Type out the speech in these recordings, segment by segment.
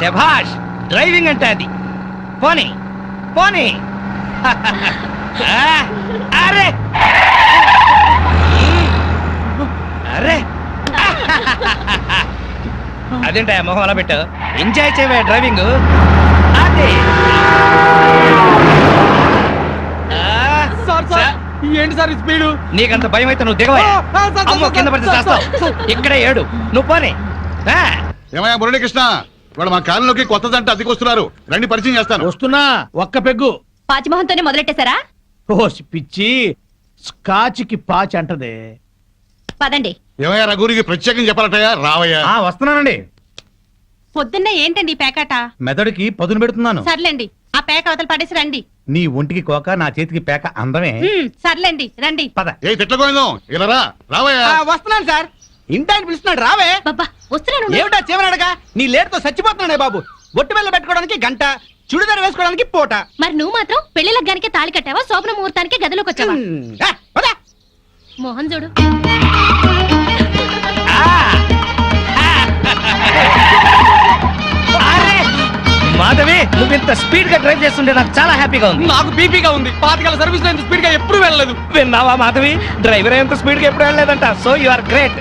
శభాష్, డ్రైవింగ్ అంటే అది. పోనీ పోనీ. అరే అరే, అదేంటా మొహం అలా పెట్టు? ఎంజాయ్ చేయవే డ్రైవింగ్. అదే ఏంటి సార్ స్పీడు? నీకంత భయం అయితే నువ్వు దిగవా? అమ్మో, కింద పడితే చేస్తావు. ఇక్కడే ఏడు, నువ్వు పోనీ. ఏమయ్యా మురళీకృష్ణ, వాడు మా కాలంలోకి కొత్త జంట అద్దెకొస్తున్నారు, రండి పరిచయం చేస్తాను. వస్తున్నా, ఒక్క పెగ్గు. పాచిమోహంతోనే మొదలెట్టేశారా? ఓ పిచ్చి, స్కాచ్కి పాచి అంటదే. పదండి. ఏమయ్యా రఘురికి ప్రత్యేకం చెప్పాలటయ్యా, రావయ్యా. వస్తున్నానండి. పొద్దున్నే ఏంటండి ఈ పేకాట? మెదడుకి పదును పెడుతున్నాను. సర్లేండి, ఆ పేక అవతల పడేసి రండి. నీ ఒంటికి కోక, నా చేతికి పేక అందమే. సర్లేండి, రండి. పద. ఏ తిట్టగోయిందో ఇలా రా, రావయ్యా. వస్తున్నాను సార్. ఇంటాయన పిలుస్తున్నాడు, రావే. బాబా వస్తున్నాను. ఏమిటా చివరనడగా? నీ లేటుతో చచ్చిపోతున్నాడే బాబు. బొట్టు బెల్ల పెట్టుకోవడానికి గంట, చుడిదారు వేసుకోవడానికి పూట. మరి నువ్వు మాత్రం పెళ్లి లగ్గానికి తాళి కట్టావా, శోభన ముహూర్తానికి గదిలోకి వచ్చావా? మోహన్ చూడు. మాధవి, నువ్వు ఇంత స్పీడ్ గా డ్రైవ్ చేస్తుంటే నాకు చాలా హ్యాపీగా ఉంది. నాకు బీపీగా ఉంది. 5 సర్వీస్ లో ఇంత స్పీడ్ గా ఎప్పుడు వెళ్ళలేదు. విన్నావా మాధవి, డ్రైవర్ ఎంత స్పీడ్ గా ఎప్పుడు వెళ్ళలేదంట. So you are great.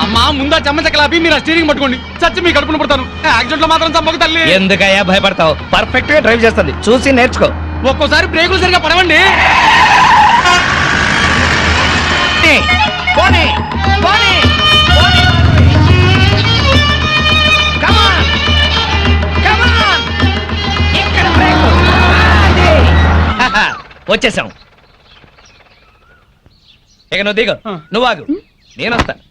అమ్మా, ముందా చెమ్మచక్కలాపి మీరు స్టీరింగ్ పట్టుకోండి. చచ్చి మీ కడుపును పుడతాను. యాక్సిడెంట్ లో మాత్రం చంపక తల్లి. ఎందుకయ్యా భయపడతావు? పర్ఫెక్ట్ గా డ్రైవ్ చేస్తుంది, చూసి నేర్చుకో. ఒక్కోసారి బ్రేకులు సరిగా పడవండి. పోనీ, పోనీ, పోనీ. Come on, come on. ఇక్కడ బ్రేకు. అది. వచ్చేసాం. ఇక నువ్వు దిగు, నువ్వు ఆగు, నేను వస్తాను.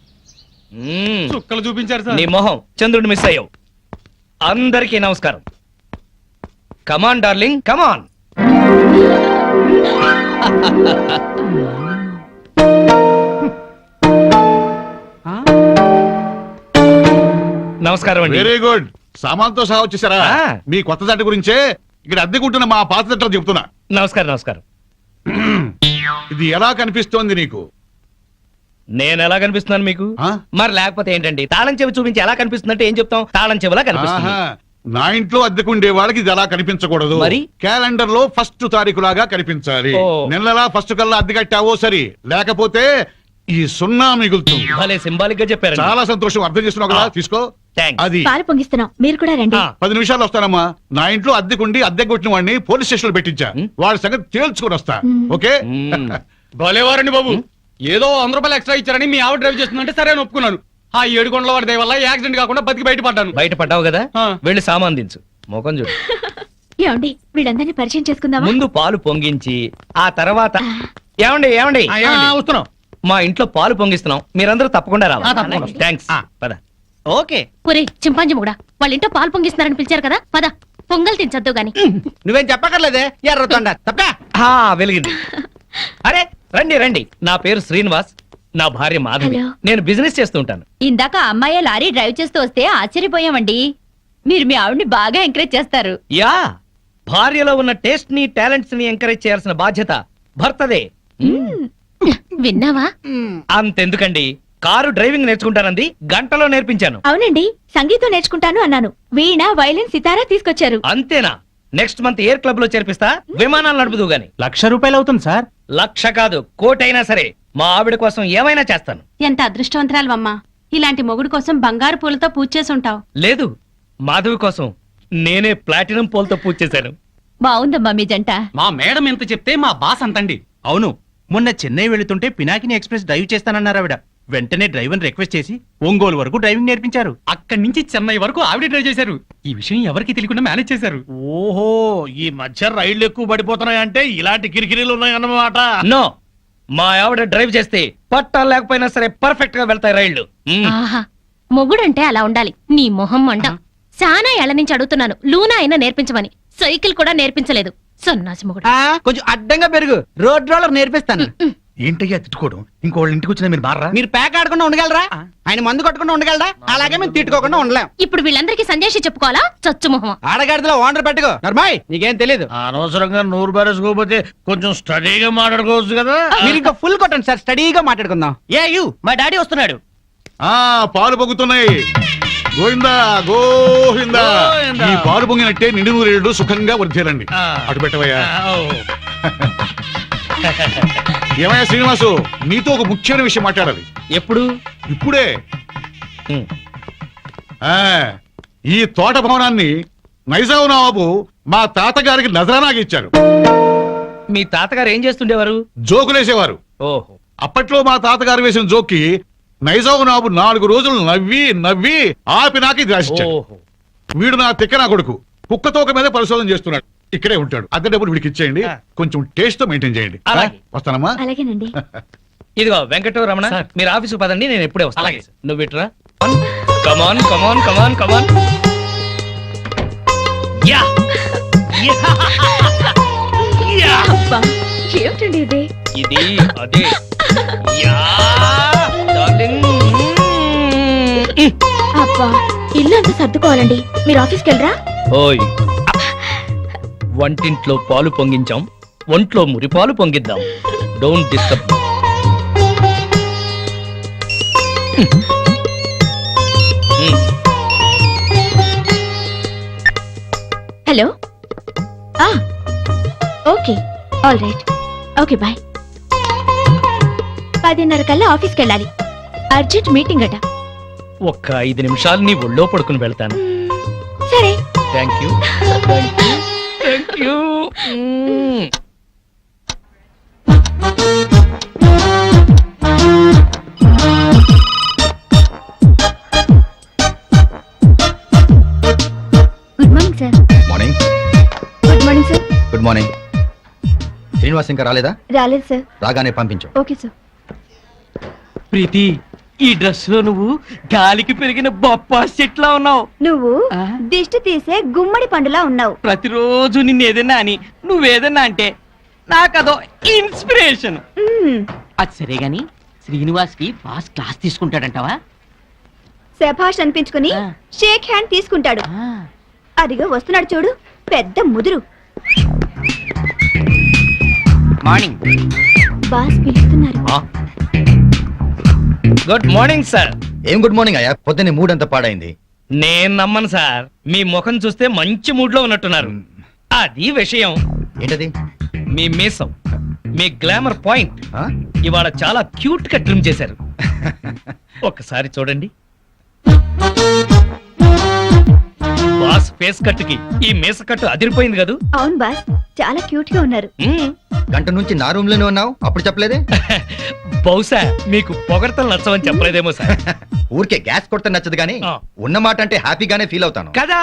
చుక్కలు చూపించారు సార్. నీ మొహం చంద్రుడు మిస్ అయ్యావు. అందరికీ నమస్కారం. కమాన్ డార్లింగ్, కమాన్. నమస్కారం అండి. Very good. సామాన్తో సహా వచ్చేసారా? ఆ. మీ కొత్త జంట గురించే ఇక్కడ అద్దెకుంటున్న మా పాత జంటలు చెప్తున్నా. నమస్కారం నమస్కారం. ఇది ఎలా కనిపిస్తోంది నీకు? నేను ఎలా కనిపిస్తున్నాను మీకు? ఆ? మరి లేకపోతే ఏంటండి, తాళం చెవి చూపించి ఎలా కనిపిస్తుందంటే ఏం చెప్తాం? తాళం చెవిలా కనిపిస్తుంది. ఆహా. నా ఇంట్లో అద్దెకుండే వాళ్ళకి ఇది ఎలా కనిపించకూడదు. మరి? క్యాలెండర్ లో ఫస్ట్ తారీఖు లాగా కనిపించాలి. ఓ. నెలలా ఫస్ట్ కల్లా అద్దె కట్టావో సరి, లేకపోతే ఈ సున్నా మిగులుతుంది. భలే సింబాలిక్ గా చెప్పారు. చాలా సంతోషం, అర్థం చేస్తున్నావు కదా, తీసుకో. థాంక్స్. అది పాలు పొంగిస్తున్నాం, మీరు కూడా రండి. 10 నిమిషాలు వస్తానమ్మా. నా ఇంట్లో అద్దెకుండి అద్దె కొట్టిన వాడిని పోలీస్ స్టేషన్ లో పెట్టించా. వాడి సంగతి తేల్చుకుని వస్తా. ఓకే? భలేవారండి బాబు. ఏదో 100 రూపాయలు ఎక్స్ట్రా ఇచ్చారని మీ ఆవిడ డ్రైవ్ చేస్తుందంటే సరే అని ఒప్పుకున్నాను. ఆ 7 కొండల వాడి దయ వల్ల యాక్సిడెంట్ కాకుండా బతికి బయటపడ్డాను. బయటపడ్డావు కదా, ఆ. వెళ్ళి సామాన్ దించు. మొఖం చూడు. ఏమండి, వీళ్ళందరినీ పరిచయం చేసుకుందామా? ముందు పాలు పొంగించి ఆ తర్వాత ఏమండి ఏమండి వస్తున్నాం. మా ఇంట్లో పాలు పొంగిస్తున్నాం, మీరందరూ తప్పకుండా తప్పకుండా రావాలి. వస్తాం. థాంక్స్. పద. ఓకే. ఒరే చింపాంజీ కూడా వాళ్ళ ఇంట్లో పాలు పొంగిస్తున్నారని పిలిచారు కదా, పద పొంగల్ తినచద్దు గాని. నువ్వేం చెప్పక్కర్లేదే, ఎర్రతొండ తప్ప. ఆ, వెలిగింది. అరే రండి రండి, నా పేరు శ్రీనివాస్, నా భార్య మాధవి. హలో. నేను బిజినెస్ చేస్తూ ఉంటాను. ఇందాక అమ్మాయి లారీ డ్రైవ్ చేస్తూ వస్తే ఆశ్చర్యపోయామండి. మీరు మీ ఆవిడ్ని బాగా ఎంకరేజ్ చేస్తారు. యా, భార్యలో ఉన్న టేస్ట్ ని టాలెంట్స్ ని ఎంకరేజ్ చేయాల్సిన బాధ్యత భర్తదే. విన్నావా? అంతెందుకండి, కారు డ్రైవింగ్ నేర్చుకుంటానంది, గంటలో నేర్పించాను. అవునండి, సంగీతం నేర్చుకుంటాను అన్నాను. వీణ, వైలిన్, సితారా తీసుకొచ్చారు. అంతేనా? నెక్స్ట్ మంత్ ఎయిర్ క్లబ్ లో చేర్పిస్తా, విమానాలు నడుపుదు గాని. ₹1,00,000 అవుతుంది సార్. 1,00,000 కాదు, 1,00,000 అయినా సరే మా ఆవిడ కోసం ఏమైనా చేస్తాను. ఎంత అదృష్టవంతరాలవమ్మా. ఇలాంటి మొగుడు కోసం బంగారు పూలతో పూజ చేసి ఉంటావు. లేదు, మాధవి కోసం నేనే ప్లాటినం పోల్తో పూజ చేశాను. బాగుందమ్మా మీ జంట. మా మేడం ఎంత చెప్తే మా బాస్ అంతండి. అవును, మొన్న చెన్నై వెళుతుంటే పినాకిని ఎక్స్ప్రెస్ డ్రైవ్ చేస్తానన్నారు ఆవిడ. వెంటనే డ్రైవర్ రిక్వెస్ట్ చేసి ఒంగోలు వరకు డ్రైవింగ్ నేర్పించారు. అక్కడి నుంచి చెన్నై వరకు ఆవిడ డ్రైవ్ చేశారు. ఈ విషయం ఎవరికి తెలియకుండా మేనేజ్ చేశారు. ఓహో, ఈ మధ్య రైళ్లు ఎక్కువ పడిపోతున్నాయంటే ఇలాంటి కిరికిరీలు ఉన్నాయన్నమాట. నో, మా ఆవిడ డ్రైవ్ చేస్తే పట్టాలు లేకపోయినా సరే పర్ఫెక్ట్ గా వెళ్తాయి రైళ్లు. ఆహా, మొగుడంటే అలా ఉండాలి. నీ మొహం మంట. చాలా ఏళ్ల నుంచి అడుగుతున్నాను, లూనా అయినా నేర్పించమని. సైకిల్ కూడా నేర్పించలేదు, సన్నాసి మొగుడు. కొంచెం అడ్డంగా పెరుగు, రోడ్ రోలర్ నేర్పిస్తాను. ఏంటయ్యా తిట్టుకోవడం? ఇంకోళ్ళ ఇంటికి వచ్చినా మీరు మారా? మీరు ప్యాక్ ఆడకుండా ఉండగలరా? ఆయన మందు కొట్టకుండా ఉండగలరా? అలాగే మేము తిట్టుకోకుండా ఉండలేం. ఇప్పుడు వీళ్ళందరికీ సందేశం చెప్పుకోవాలా? చచ్చు మొహం. ఆడగాడిలో ఓనర్ పెట్టుకో. నర్మాయ్, నీకేం తెలీదు. అనవసరంగా నూరు బారేసుకోపోతే కొంచెం స్టడీగా మాట్లాడుకోవచ్చు కదా. మీరు ఇంకా ఫుల్ కొట్టండి సార్, స్టడీగా మాట్లాడుకుందాం. ఏ యు, మా డాడీ వస్తున్నాడు. పాలు పొగుతున్నాయి. గోవిందా గోవిందా గోవిందా. ఈ పాలు పొంగినట్టే నిండు నూరేళ్ళు సుఖంగా వర్ధేరండి ఆ. అటు పెట్టవయ్యా ఓ. ఏమయ్యా శ్రీనివాసు నీతో ఒక ముఖ్యమైన విషయం మాట్లాడాలి ఎప్పుడు ఇప్పుడే ఉమ్. ఆ ఈ తోట భవనాన్ని నైజాం నవాబు మా తాతగారికి నజరానాకి ఇచ్చారు. మీ తాతగారు ఏం చేస్తుండేవారు? జోకులేసేవారు. ఓహో. అప్పట్లో మా తాతగారు వేసిన జోక్కి నైజాం నవాబు 4 రోజులు నవ్వి నవ్వి ఆపి నాకు ఇది రాసిచ్చాడు. ఓహో. వీడు నా తిక్క నా కొడుకు కుక్క తోక మీద పరిశోధన చేస్తున్నాడు. ఇక్కడే ఉంటాడు. అద్దె డబ్బులు వీడికి ఇచ్చేయండి. ఆ. కొంచెం టేస్ట్ తో మెయింటైన్ చేయండి. అలాగే. వస్తానమ్మా. అలాగేనండి. ఇదిగో వెంకట రమణ, సార్. మీరు ఆఫీసు పదండి, నేను ఎప్పుడే వస్తాను. అలాగే. నువ్వు ఇట్రా. Come on come on come on come on. Yeah yeah. అబ్బా, ఏమిటండి ఇది? ఇది అదే. Yeah darling. అబ్బా, ఇల్లు అంతా సర్దుకోవాలండి. మీరు ఆఫీస్కి వెళ్ళరా? ఓయ్, వంటింట్లో పాలు పొంగించాం, ఒంట్లో మురిపాలు పొంగిద్దాం. Don't disturb. Hello. Okay, all right. Okay, bye. 10:30 కల్లా ఆఫీస్కి వెళ్ళాలి. అర్జెంట్ మీటింగ్ అట. ఒక్క 5 నిమిషాలు నీ ఒళ్ళో పడుకుని వెళ్తాను. సరే. Thank you thank you thank you. Good morning sir. Morning. Good morning sir. Good morning. Srinivas ఇంకా రాలేదా? రాలేదు సార్. రాగానే పంపించు. Okay sir. ప్రీతి, ఈ డ్రెస్ లో నువ్వు గాలికి పెరిగిన బొప్పాస్ చెట్లా ఉన్నావు. నువ్వు దిష్టి తీసే గుమ్మడి పండులా ఉన్నావు. ప్రతిరోజు నిన్ను ఏదైనా అని నువ్వేదన్నా అంటే నాకదో ఇన్స్పిరేషన్. అది సరే గాని శ్రీనివాస్ కి బాస్ క్లాస్ తీసుకుంటాడంటావా? శభాష్ అనిపించుకుని ఆ. షేక్ హ్యాండ్ తీసుకుంటాడు. అదిగో వస్తున్నాడు చూడు, పెద్ద ముదురు. మార్నింగ్. బాస్ పిలుస్తున్నారు. Good morning sir. ఏం గుడ్ మార్నింగ్ అయ్యా, పొద్దున్నే మూడ్ అంతా పాడైంది. నేను నమ్మను సార్, మీ ముఖం చూస్తే మంచి మూడ్ లో ఉన్నట్టున్నారు. అది విషయం. ఏంటది? మీ మీసం, మీ గ్లామర్ పాయింట్ ఆ? ఇవాళ చాలా క్యూట్ గా ట్రిమ్ చేశారు. ఒక్కసారి చూడండి. బాస్ ఫేస్ కట్ కి ఈ మీస కట్టు అదిరిపోయింది కదూ. అవును బాస్, చాలా క్యూట్ గా ఉన్నారు. మ్మ్. గంట నుంచి నా రూమ్ లోనే ఉన్నావు, అప్పుడు చెప్పలేదే? బహుశా మీకు పొగడతలు నచ్చవని చెప్పలేదేమో సార్. ఊరికే గ్యాస్ కొడితే నచ్చదు గానీ ఆ. ఉన్న మాట అంటే హ్యాపీగానే ఫీల్ అవుతాను కదా.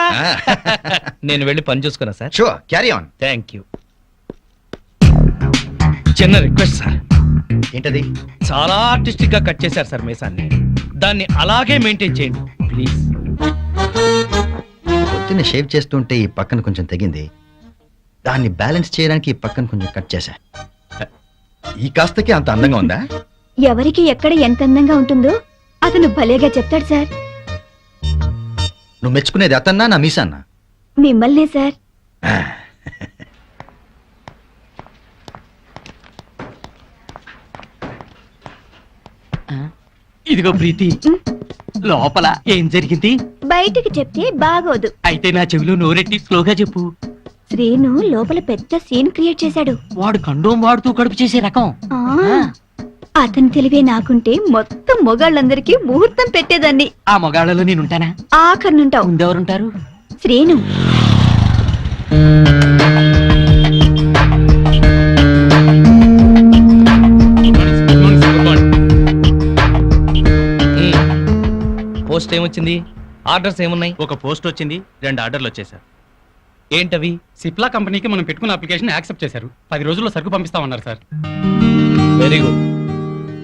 నేను వెళ్ళి పని చూసుకున్నా sir. Sure, carry on. Thank you. చిన్న రిక్వెస్ట్ సార్. ఏంటది? చాలా ఆర్టిస్టిక్ గా కట్ చేశారు సార్ మీసాన్ని. దాన్ని అలాగే మెయింటైన్ చేయండి ప్లీజ్. పొద్దున్న షేవ్ చేస్తుంటే ఈ పక్కన కొంచెం తెగింది, దాన్ని బ్యాలెన్స్ చేయడానికి ఈ పక్కన కొంచెం కట్ చేశా. ఈ కాస్తకి అంత అందంగా ఉందా? ఎవరికి ఎక్కడ ఎంత అందంగా ఉంటుందో అతను భలేగా చెప్తాడు సార్. నువ్వు మెచ్చుకునేది అతన్నా నా మీసాన్నా? మిమ్మల్నే సార్. ఇదిగో ప్రీతి, లోపల ఏం జరిగింది? బయటికి చెప్తే బాగోదు. అయితే నా చెవిలో నోరెట్టి స్లోగా చెప్పు. శ్రీను లోపల పెద్ద సీన్ క్రియేట్ చేశాడు. వాడు కండోం వాడుతూ కడుపు చేసే రకం. ఆ, అతని తెలివే నాకుంటే మొత్తం మొగాళ్ళందరికీ ముహూర్తం పెట్టేదాన్ని. ఆ మొగాళ్ళలో నేనుంటానా? ఆఖరినుంటావు. ముందెవరుంటారు? శ్రీను. పోస్ట్ ఏమొచ్చింది? ఆర్డర్స్ ఏమున్నాయి? ఒక పోస్ట్ వచ్చింది, 2 ఆర్డర్లు వచ్చేసారు. ఏంటవి? సిప్లా కంపెనీకి మనం పెట్టుకున్న అప్లికేషన్ యాక్సెప్ట్ చేశారు. 10 రోజుల్లో సరుకు పంపిస్తామన్నారు సార్. Very good.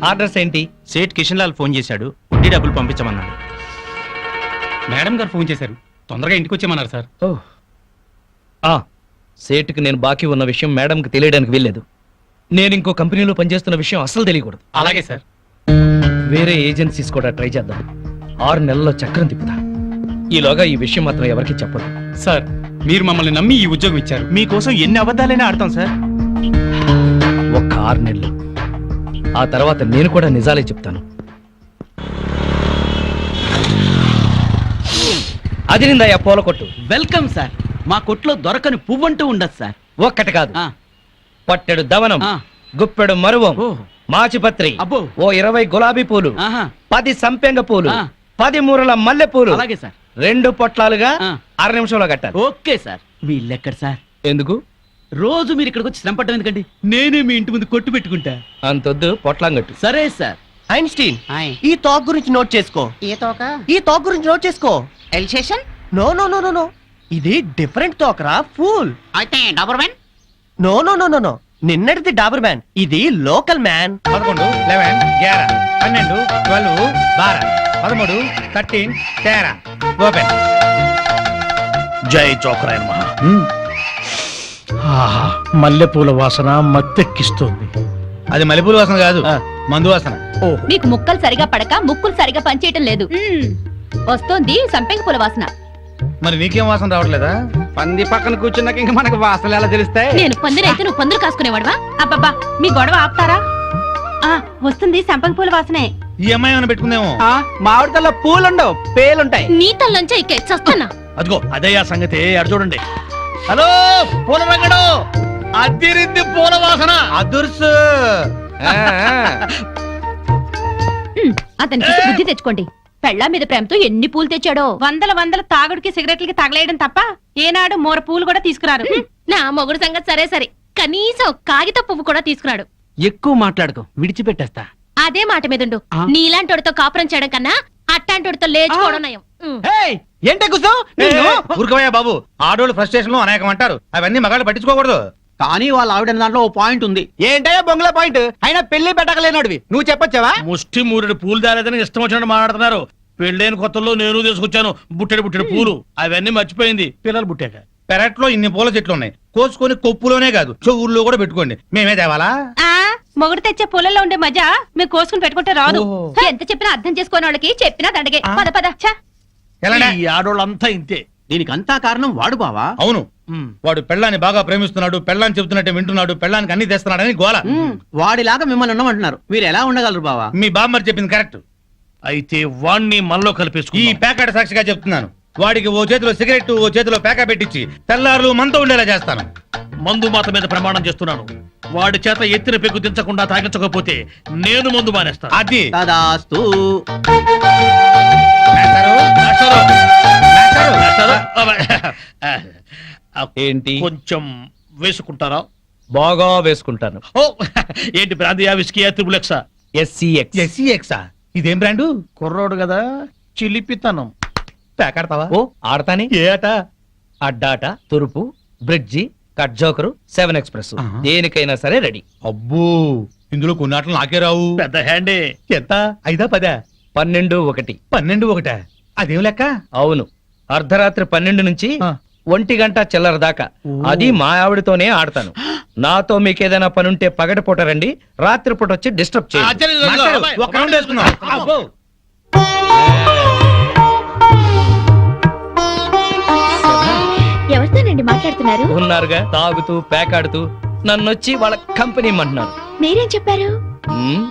ఆర్డర్స్ ఏంటి? సేట్ కిషన్ లాల్ ఫోన్ చేశాడు, వడ్డీ డబ్బులు పంపించమన్నాడు. మేడం గారు ఫోన్ చేశారు, తొందరగా ఇంటికి వచ్చేయమన్నారు సార్. సేటుకి నేను బాకీ ఉన్న విషయం మేడంకి తెలియడానికి వీల్లేదు. నేను ఇంకో కంపెనీలో పనిచేస్తున్న విషయం అస్సలు తెలియకూడదు. అలాగే సార్. వేరే ఏజెన్సీస్ కూడా ట్రై చేద్దాం. 6 నెలల్లో చక్రం తిప్పుతా. ఈలోగా ఈ విషయం మాత్రం ఎవరికి చెప్పదు. సార్, మీరు మమ్మల్ని నమ్మి ఈ ఉద్యోగం ఇచ్చారు. మీకోసం ఎన్ని అబద్ధాలైనా ఆడతాం సార్. ఒక్క 6 నెలలు, ఆ తర్వాత నేను కూడా నిజాలే చెప్తాను. అదిరిందయ్యా పూల కొట్టు. Welcome sir. మా కొట్లో దొరకని పువ్వంటూ ఉండదు సార్. ఒక్కటి కాదు, ఆ, పట్టెడు దవనం, ఆ. గుప్పెడు మరువం, ఓ. మాచిపత్రి, అబ్బో. ఓ 20 గులాబీ పూలు, ఆహా. 10 సంపెంగ పూలు, ఆ. 10 మూరల మల్లె పూలు, అలాగే సార్. 2 పొట్లాలుగా ఆ. 6 నిమిషంలో కట్టాలి. Okay sir. మీ ఇల్లు ఎక్కడ సార్? ఎందుకు రోజు మీరు ఇక్కడికి వచ్చి శ్రమ పడ్డం ఎందుకండి? నేనే మీ ఇంటి ముందు కొట్టు పెట్టుకుంటా. అంతొద్దు, పొట్లాం కట్టు. సరే సార్. ఐన్స్టీన్ ఆయ్. ఈ టాక్ గురించి నోట్ చేసుకో. ఏ తోక? ఈ టాక్ గురించి నోట్ చేసుకో. Alsatian? No no no no no ఇది డిఫరెంట్ టాక్ రా ఫూల్. అయితే Doberman? No no no no no నిన్నటిది డాబర్ మ్యాన్, ఇది లోకల్ మ్యాన్. 11, 11, 11, 12, 12, 12, 13, 13, ఓపెన్. జై చోకరాయన్ మహా. మల్లెపూల వాసన మత్తెక్కిస్తోంది. అది మల్లెపూల వాసన కాదు, మందు వాసన. మీకు ముక్కలు సరిగా పడక ముక్కులు సరిగా పనిచేయటం లేదు. వస్తోంది సంపెంగ పూల వాసన. మరి నీకేం వాసన రావట్లేదా? పంది పక్కన కూర్చున్నాక ఇంకా మనకు వాసనలు ఎలా తెలుస్తాయి? నేను పందిరైతే నువ్వు పందులు కాసుకునేవాడువా? అబ్బబ్బా మీ గొడవ ఆపుతారా? ఆ వస్తుంది సంపంగి పూల వాసనే. ఈ అమ్మాయి ఏమైనా పెట్టుకుందేమో. మామిడికల్లో పూలుండవు, పేలుంటాయి. నీ తల్లంచే ఇకే చస్తానా? అదిగో అదే ఆ సంగతి. అడు చూడండి. హలో పూల రంగడు, అదిరింది పూల వాసన. అదుర్సు ఆ, ఆ. అతనికి చూసి బుద్ధి తెచ్చుకోండి. పెళ్ళా మీద ప్రేమతో ఎన్ని పూలు తెచ్చాడో. వందల తాగుడికి సిగరెట్లకి తగలేయడం తప్ప ఏనాడు మోర పూలు కూడా తీసుకురారు. నా మొగుడు సంగతి సరే సరే, కనీసం కాగిత పువ్వు కూడా తీసుకురాడు. ఎక్కువ మాట్లాడుకో, విడిచిపెట్టేస్తా. అదే మాట మీదుండు. ఆ. నీలాంటోడితో కాపురం చేయడం కన్నా అట్టాంటోడితో లేచుకోవడం నయం. ఏంటే కూర్చో? ఊరుకోవయ్యా బాబు, ఆడోళ్ళు ఫ్రస్ట్రేషన్ లో అనేకం అంటారు, అవన్నీ మగాళ్ళు పట్టించుకోకూడదు. కానీ వాళ్ళ ఆవిడ దాంట్లో ఓ పాయింట్ ఉంది. ఏంటయ్యా బొంగుల పాయింట్? అయినా పెళ్లి పెట్టకలేనాడివి నువ్వు చెప్పొచ్చావా? ముష్టి మూరెడు పూలు దాలేదని ఇష్టం వచ్చినట్టు మాట్లాడుతున్నారు. పెళ్ళైన కొత్తలో నేను తీసుకొచ్చాను బుట్టెడు పూలు, అవన్నీ మర్చిపోయింది పిల్లలు పుట్టాక. పెరట్లో ఇన్ని పూల చెట్లు ఉన్నాయి, కోసుకొని కొప్పులోనే కాదు చెవుల్లో కూడా పెట్టుకోండి. మేమే తేవాలా? ఆ మొగుడు తెచ్చే పూలలో ఉండే మజా మీరు కోసుకుని పెట్టుకుంటే రాదు. ఎంత చెప్పినా అర్థం చేసుకోని వాళ్ళకి చెప్పినా దండగే. పద పద. ఛ! ఎలానే? ఈ ఆడోళ్ళంతా ఇంతే. దీనికంతా కారణం వాడు బావా. అవును, వాడు పెళ్ళాన్ని బాగా ప్రేమిస్తున్నాడు, పెళ్ళాన్ని చెబుతున్నట్టే వింటున్నాడు, పెళ్ళానికి అన్ని తెస్తున్నాడని గోల. వాడిలాగా మిమ్మల్ని ఉండమంటున్నారు. మీరు ఎలా ఉండగలరు బావా? మీ బామ్మర్ చెప్పింది కరెక్ట్. అయితే వాణ్ణి మనలో ఈ కలిపేసుకుని ప్యాకెట్ సాక్షిగా చెప్తున్నాను, వాడికి ఓ చేతిలో సిగరెట్ ఓ చేతిలో ప్యాకెట్ పెట్టించి తెల్లారులు మనతో ఉండేలా చేస్తాను. మందు మాత మీద ప్రమాణం చేస్తున్నాను. వాడి చేత ఎత్తిన పెగ్గు దించకుండా తాగించకపోతే నేను మందు మానేస్తాను. అది తదాస్తు. మేస్టారు, మేస్టారు, మేస్టారు, చేస్తారా? ఏంటి? కొంచెం వేసుకుంటారా? బాగా వేసుకుంటాను. ఓ ఏంటి బ్రాందియా, విస్కీయా, త్రిబులెక్సా? SCX. SCX ఆ? ఇదేం బ్రాండు? కుర్రోడు కదా, చిలిపితనం. ప్యాకెడతావా? ఓ ఆడతాని. ఏ ఆట? అడ్డాట, తురుపు, బ్రిడ్జి, కట్ జోకరు, 7 ఎక్స్ప్రెస్, ఆహా. దేనికైనా సరే రెడీ. అబ్బో, ఇందులో కొన్ని ఆటలు నాకే రావు. పెద్ద హ్యాండే. ఎంత? 5, 10? 12, 1. 12, 1? అదేం లెక్క? అవును, అర్ధరాత్రి 12 నుంచి ఆ. 1 గంట చిల్లర దాకా. అది మా ఆవిడతోనే ఆడతాను. నాతో మీకేదైనా పనుంటే పగటిపూట రండి, రాత్రిపూట వచ్చి డిస్టర్బ్ చేయండి. ఆశ్చర్యం లేదు. మాస్టారు, అబ్బాయి, ఒక్క రౌండ్ వేసుకుందాం. అబ్బో. ఎవరితోనండి మాట్లాడుతున్నారు? ఉన్నారుగా, తాగుతూ పేకాడుతూ నన్నొచ్చి వాళ్ళ కంపెనీ ఇమ్మంటున్నారు. మీరేం చెప్పారు? ఉమ్,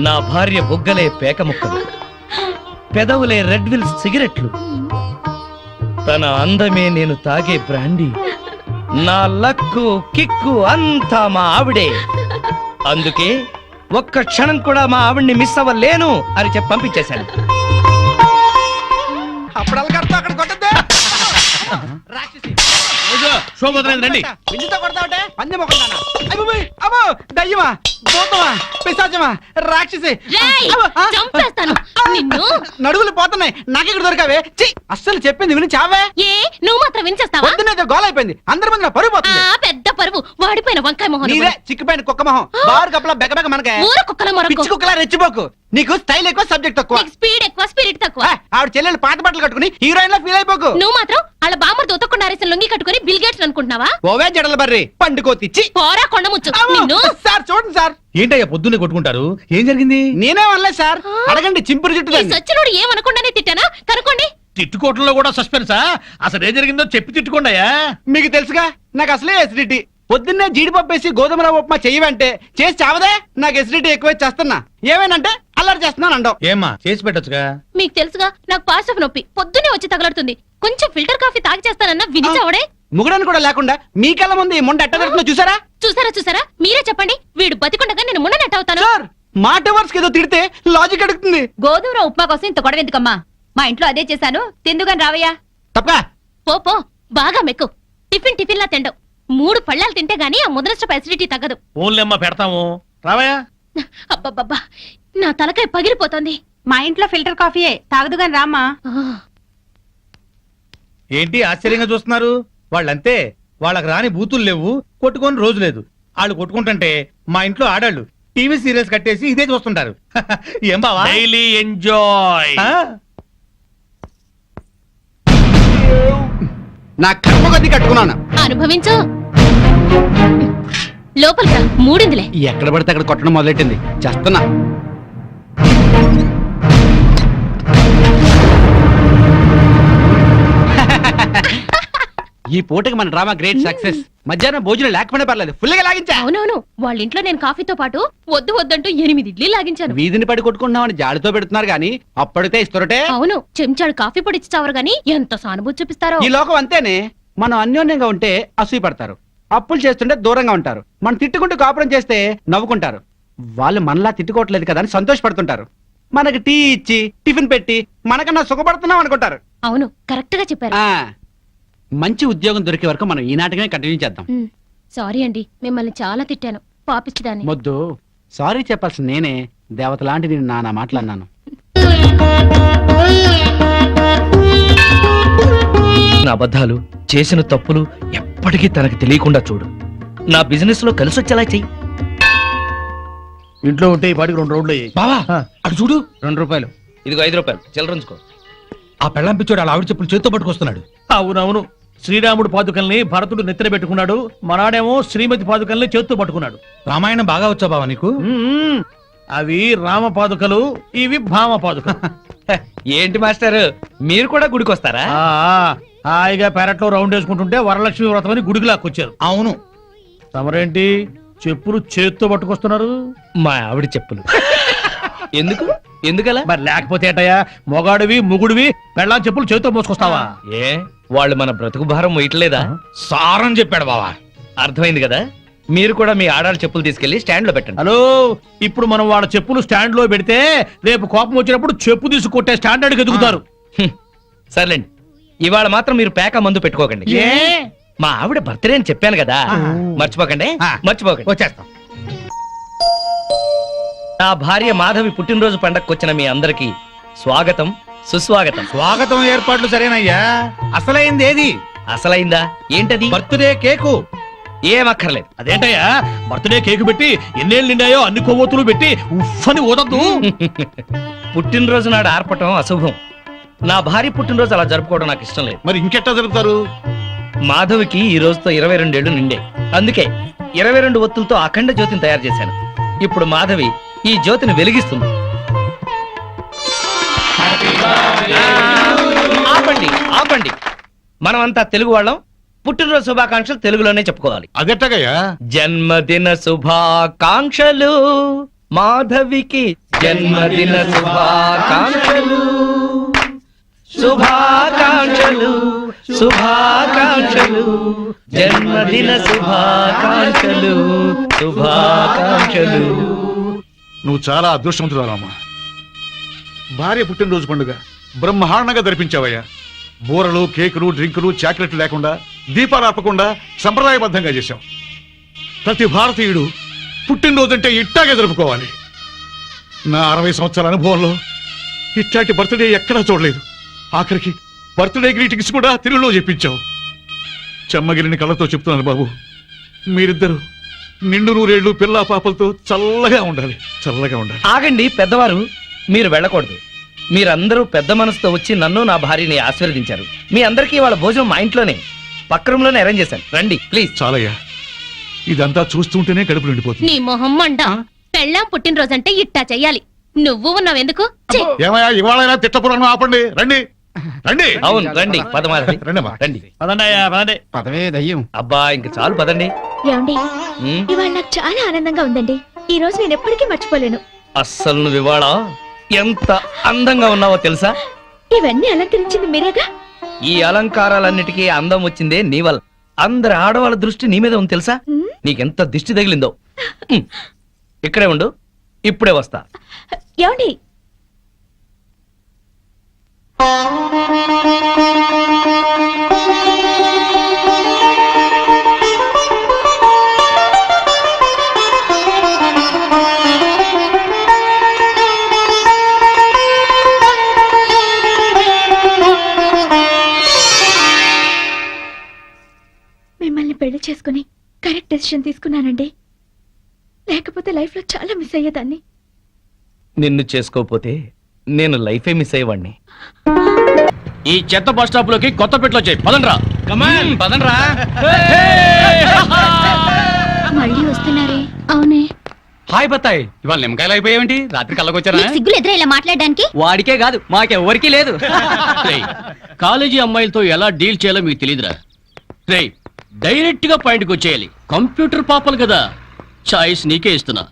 నా భార్య బుగ్గలే పేక ముక్కలు, పెదవులే రెడ్ విల్ సిగరెట్లు, తన అందమే నేను తాగే బ్రాండీ, నా లక్కు కిక్కు అంతా మా ఆవిడే. అందుకే ఒక్క క్షణం కూడా మా ఆవిడ్ని మిస్ అవ్వలేను అని చెప్పి పంపించేశాను. శోభోదరైంది రండి. విందుతో కొడతావుటే పందెం ఒకటానా? అమ్మో, దయ్యమా, భూతమా, పిశాచమా, రాక్షసి. రేయ్, అమ్మో, ఆ, చంపేస్తాను నిన్ను. నడువులు పోతున్నాయి, నాకెక్కడ దొరకావే? ఛీ, అస్సలు చెప్పింది విని చావే. ఏ నువ్వు మాత్రం వినిచేస్తావా? పొద్దున్నే గోల అయిపోయింది, అందరి ముందు నా పరువు ఆ పోతుంది. పెద్ద పరువు, వాడిపోయిన వంకాయ మొహం. నీదే చిక్కుపోయిన కుక్క మొహం, బారు కప్పలా బెగబెగ మనకే. ఊర కుక్కల మొరకు. పిచ్చి కుక్కలా రెచ్చిపోకు. నీకు స్టైల్ ఎక్కువ, సబ్జెక్ట్ తక్కువ. నీకు స్పీడ్ ఎక్కువ, స్పిరిట్ తక్కువ. ఆవిడ చెల్లెలు పాత బట్టలు కట్టుకుని హీరోయిన్ లా ఫీల్ అయిపోకు. నువ్వు మాత్రం వాళ్ళ బామ్మర్తో ఉతకుండా అరేసిన లొంగి కట్టుకుని బిల్ గేట్స్ అనుకుంటున్నావా? ఓవే జడల బర్రి పండుకోతిచ్చి. పోరా కొండముచ్చు నిన్ను. సార్ చూడండి సార్, ఏంటయ్యా పొద్దున్నే కొట్టుకుంటారు? ఏం జరిగింది? నేనే అనలేదు సార్, అడగండి చింపురు జుట్టు ఈ దాన్ని. సచ్చినోడు ఏమనకుండానే తిట్టానా? కనుకోండి. తిట్టుకోవటంలో కూడా సస్పెన్సా? అసలు ఏం జరిగిందో చెప్పి తిట్టుకోండియా. మీకు తెలుసుగా, నాకు అసలే ఎసిడిటీ. పొద్దున్నే జీడిపప్పు వేసి గోధుమ రవ్వ ఉప్మా చెయ్యవంటే చేసి చావదే. నాకు ఎసిడిటీ ఎక్కువ చేస్తున్నా. ఏమేనంటే అల్లరి చేస్తున్నాను అంటావు. ఏమ్మా చేసి పెట్టొచ్చుగా. మీకు తెలుసుగా నాకు పాస్ ఆఫ్ నొప్పి పొద్దునే వచ్చి తగలడుతుంది. కొంచెం ఫిల్టర్ కాఫీ తాగి చేస్తానన్నా వినిచావడే. ముగడని కూడా లేకుండా మీ కళ్ళ ముందు ఈ మొండ ఎట్ట పెడుతుందో చూసారా? చూసారా మీరే చెప్పండి. వీడు బతికుండగా నేను మున్ననట్టు అవుతాను. సార్ మా టవర్స్ ఏదో తిడితే లాజిక్ అడుగుతుంది. గోధుమ ఉప్మా కోసం ఇంత గొడవ ఎందుకమ్మా? మా ఇంట్లో అదే చేశాను, తిందుగాని రావయ్యా. తప్ప పో బాగా మెక్కు. టిఫిన్ లా తిండవు. 3 పళ్ళాలు తింటే గానీ ఆ ముదరస్టప్ అసిడిటీ తగ్గదు. ఓన్లేమ్మా పెడతాము రావయ్యా. అబ్బబ్బబ్బా నా తలకాయ పగిలిపోతుంది. మా ఇంట్లో ఫిల్టర్ కాఫీయే, తాగదుగాని రామ్మా. ఏంటి ఆశ్చర్యంగా చూస్తున్నారు? వాళ్ళంతే, వాళ్ళకి రాని బూతులు లేవు, కొట్టుకొని రోజు లేదు. వాళ్ళు కొట్టుకుంటుంటే మా ఇంట్లో ఆడాళ్ళు టీవీ సీరియల్స్ కట్టేసి ఇదే చూస్తుంటారు. ఏం బావా? Daily enjoy. నా కర్మ కొద్ది కట్టుకున్నాను. అనుభవించు. లోపలికి రా, మూడిందిలే. ఎక్కడ పడితే అక్కడ కొట్టడం మొదలెట్టింది. చేస్తున్నా. ఈ పూటకి మన డ్రామా గ్రేట్ సక్సెస్. మధ్యాహ్నం భోజనం లేకపోయినా పర్లేదు, ఫుల్ గా లాగించా. అవునవును, వాళ్ళ ఇంట్లో నేను కాఫీతో పాటు వద్దంటూ 8 ఇడ్లీ లాగించాను. వీధిని పడి కొట్టుకుంటున్నామని జాడితో పెడుతున్నారు గానీ అప్పటితే ఇస్తారటే. అవును, చెంచాడు కాఫీ పొడి ఇచ్చి చావరు గానీ ఎంత సానుభూతి చూపిస్తారో. ఈ లోకం అంతేనే. మనం అన్యోన్యంగా ఉంటే అసూయ పడతారు, అప్పులు చేస్తుంటే దూరంగా ఉంటారు, మనం తిట్టుకుంటూ కాపురం చేస్తే నవ్వుకుంటారు. వాళ్ళు మనలా తిట్టుకోవట్లేదు కదా అని సంతోషపడుతుంటారు. మనకి టీ ఇచ్చి టిఫిన్ పెట్టి మనకన్నా సుఖపడుతున్నాం అనుకుంటారు. అవును, కరెక్ట్ గా చెప్పారు. ఆ మంచి ఉద్యోగం దొరికే వరకు మనం ఈ నాటకమే కంటిన్యూ చేద్దాం. సారీ అండి, మిమ్మల్ని చాలా తిట్టాను. పాపిచ్చిదాన్ని. మొద్దు సారీ చెప్పాల్సిన నేనే. దేవత లాంటి నేను నానా మాట్లాడినాను. అబద్ధాలు చేసిన తప్పులు ఎప్పటికీ తనకు తెలియకుండా చూడు. నా బిజినెస్ లో కలిసొచ్చేలా చెయ్యి. ఇంట్లో ఉంటే ఈ పాటికి 2 రౌండ్లు అయ్యాయి. బావా అటు చూడు. 2 రూపాయలు. ఇదిగో 5 రూపాయలు చిల్లరంచుకో. ఆ పెళ్ళం పిచ్చోడు అలా ఆవిడ చెప్పులు చేత్తో పట్టుకొస్తున్నాడు. అవునవును, శ్రీరాముడు పాదుకల్ని భరతుడు నెత్తిన పెట్టుకున్నాడు, మనాడేమో శ్రీమతి పాదుకల్ని చేత్తో పట్టుకున్నాడు. రామాయణం బాగా వచ్చా బావా నీకు? అవి రామ పాదుకలు, ఇవి భామ పాదుకలు. ఏంటి మాస్టర్, మీరు కూడా గుడికి వస్తారా? హాయిగా పెరట్లో రౌండ్ వేసుకుంటుంటే వరలక్ష్మి వ్రతం అని గుడికి లాక్కొచ్చారు. అవును. తమరేంటి చెప్పులు చేత్తో పట్టుకొస్తున్నారు? మా ఆవిడ చెప్పులు. ఎందుకలా? మరి లేకపోతే ఏటయ్యా, మొగాడివి ముగుడివి పెళ్ళాం చెప్పులు చేత్తో మోసుకొస్తావా? ఏ వాళ్ళు మన బ్రతుకు భారం మొయ్యట్లేదా? సారం చెప్పాడు బావా. అర్థమైంది కదా. మీరు కూడా మీ ఆడాళ్ళ చెప్పులు తీసుకెళ్లి స్టాండ్ లో పెట్టండి. హలో, ఇప్పుడు మనం వాళ్ళ చెప్పులు స్టాండ్ లో పెడితే రేపు కోపం వచ్చినప్పుడు చెప్పు తీసి కొట్టే స్టాండర్డ్ కి ఎదుగుతారు. సర్లేండి, ఇవాళ మాత్రం మీరు పేక మందు పెట్టుకోకండి. ఏ? మా ఆవిడ బర్త్డే అని చెప్పాను కదా, మర్చిపోకండి. వచ్చేస్తాం. నా భార్య మాధవి పుట్టినరోజు పండగకు వచ్చిన మీ అందరికి స్వాగతం సుస్వాగతం. స్వాగతం ఏర్పాట్లు సరేనయ్యా. అసలైంది ఏది? అసలైందా? ఏంటది? Birthday cake. ఏమక్కర్లేదు. అదేంటయ్యా, బర్త్డే కేక్ పెట్టి ఎన్నేళ్ళు నిండాయో అన్ని కొవ్వొత్తులు పెట్టి ఉఫ్ఫని ఊదద్దు. పుట్టినరోజు నాడు ఆర్పటం అశుభం. నా భార్య పుట్టినరోజు అలా జరుపుకోవడం నాకు ఇష్టం లేదు. మరి ఇంకెట్టా జరుపుతారు? మాధవికి ఈ రోజుతో 22 ఏళ్లు నిండే, అందుకే 22 ఒత్తులతో అఖండ జ్యోతిని తయారు చేశాను. ఇప్పుడు మాధవి ఈ జ్యోతిని వెలిగిస్తుంది. ఆపండి ఆపండి, మనమంతా తెలుగు వాళ్ళం, పుట్టినరోజు శుభాకాంక్షలు తెలుగులోనే చెప్పుకోవాలి. అదెట్టగయ్యా? జన్మదిన శుభాకాంక్షలు మాధవికి, జన్మదిన శుభాకాంక్షలు, శుభాకాంక్షలు శుభాకాంక్షలు, జన్మదిన శుభాకాంక్షలు శుభాకాంక్షలు. నువ్వు చాలా అదృష్టవంతురాలమ్మా. భార్య పుట్టినరోజు పండుగ బ్రహ్మాండంగా జరిపించావయ్యా. బూరలు, కేకులు, డ్రింకులు, చాక్లెట్లు లేకుండా, దీపాలు ఆపకుండా సంప్రదాయబద్ధంగా చేశాం. ప్రతి భారతీయుడు పుట్టినరోజు అంటే ఇట్టాగే జరుపుకోవాలి. నా 60 సంవత్సరాల అనుభవంలో ఇట్లాంటి బర్త్డే ఎక్కడా చూడలేదు. ఆఖరికి బర్త్డే గ్రీటింగ్స్ కూడా తెలుగులో చెప్పించావు. చెమ్మగిరిని కళ్ళతో చెప్తున్నాను బాబు, మీరిద్దరు నిండు 100 ఏళ్ళు పిల్లా పాపలతో చల్లగా ఉండాలి, చల్లగా ఉండాలి. ఆగండి పెద్దవారు, మీరు వెళ్ళకూడదు. మీరందరూ పెద్ద మనసుతో వచ్చి నన్ను నా భార్యని ఆశీర్వదించారు. మీ అందరికీ వాళ్ళ భోజనం మా ఇంట్లోనే పక్క రూమ్ లోనే అరేంజ్ చేశాను. రండి ప్లీజ్. చాలయ్యా, ఇదంతా చూస్తుంటేనే కడుపు నిండిపోతుంది. నీ మొహం మండ. పెళ్ళాం పుట్టినరోజంటే ఇట్టా చెయ్యాలి. నువ్వు ఉన్నావెందుకు? ఏమయ్యా, ఇవాళ తిట్టపురాణం ఆపండి. రండి రండి. అవును రండి, పదమాధవి రండమ్మా. రండి. పదండయ్యా పదండి. పదవే దయ్యం. అబ్బా ఇంక చాలు పదండి. ఏమండి, ఉమ్, ఇవాళ నాకు చాలా ఆనందంగా ఉందండి. ఈ రోజు నేను ఎప్పటికీ మర్చిపోలేను. అస్సలు నువ్వు ఇవాళ ఎంత అందంగా ఉన్నావో తెలుసా? ఇవన్నీ అలంకరించింది మీరేగా? ఈ అలంకారాలన్నిటికీ అందం వచ్చిందే నీ వల్ల. అందరి ఆడవాళ్ళ దృష్టి నీ మీద ఉంది తెలుసా? నీకెంత దిష్టి తగిలిందో. ఇక్కడే ఉండు, ఇప్పుడే వస్తా. ఏమండి? మిమ్మల్ని పెళ్లి చేసుకుని కరెక్ట్ డెసిషన్ తీసుకున్నానండి. లేకపోతే లైఫ్ లో చాలా మిస్ అయ్యేదాన్ని. నిన్ను చేసుకోపోతే నేను లైఫే మిస్ అయ్యేవాడిని. ఈ చెత్త బస్ స్టాప్ లోకి కొత్త పెట్లో వచ్చాయి. పదండ్రా, కమాన్ పదండ్రా. మళ్ళీ వస్తున్నారే? అవునే. హాయ్ బత్తాయి, ఇవాళ నిమ్మకాయలు అయిపోయావేంటి? రాత్రి కళ్ళకొచ్చారా? సిగ్గులు ఎదురా ఇలా మాట్లాడడానికి? వాడికే కాదు మాకెవ్వరికీ లేదు. రేయ్, కాలేజీ అమ్మాయిలతో ఎలా డీల్ చేయాలో మీకు తెలియదురా. రేయ్, డైరెక్ట్ గా పాయింట్కి వచ్చేయాలి. కంప్యూటర్ పాపలు కదా, చాయిస్ నీకే ఇస్తున్నా.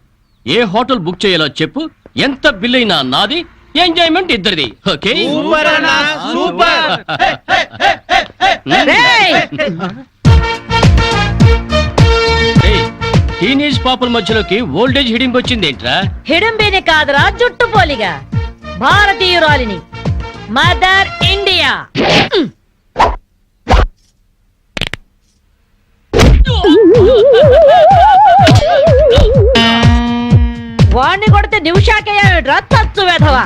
ఏ హోటల్ బుక్ చేయాలో చెప్పు, ఎంత బిల్ అయినా నాది, ఎంజాయ్మెంట్ ఇద్దరిది. ఓకే? టీనేజ్ పాపల మధ్యలోకి ఓల్డేజ్ హిడింపు వచ్చింది ఏంట్రా? హిడంబేనే కాదురా, జుట్టు పోలిగా భారతీయురాలిని, మదర్ ఇండియా. వాణ్ణి కొడితే నిమిషాకేయా తచ్చు వేధవా.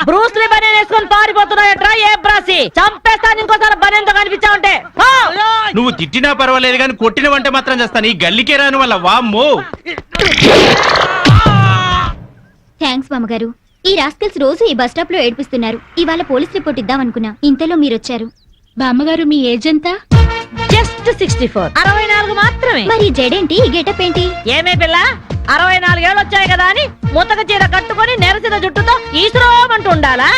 బ్రూస్లీ బనేన్ వేసుకొని పారిపోతున్నాయట్రా. ఏ బ్రాసి చంపేస్తాను ఇంకోసారి బనేన్తో కనిపించావంటే. నువ్వు తిట్టినా పర్వాలేదు కానీ కొట్టినవంటే మాత్రం చేస్తాను. ఈ గల్లికే రాని వల్ల వామ్మో. థ్యాంక్స్ బామ్మగారు. ఈ రాస్కల్స్ రోజు ఈ బస్ స్టాప్ లో ఏడిపిస్తున్నారు. ఇవాళ పోలీస్ రిపోర్ట్ ఇద్దాం అనుకున్నా, ఇంతలో మీరొచ్చారు. బామ్మగారు మీ ఏజ్ ఎంత? జస్ట్ 64. 64 మాత్రమే. మరి జడేంటి, ఈ గెటప్ ఏంటి? ఏమే పిల్ల, 64 ఏళ్ళు వచ్చాయి కదా అని ముతక చీర కట్టుకొని నెరసిన జుట్టుతో ఈశ్వరమంటూ ఉండాలా?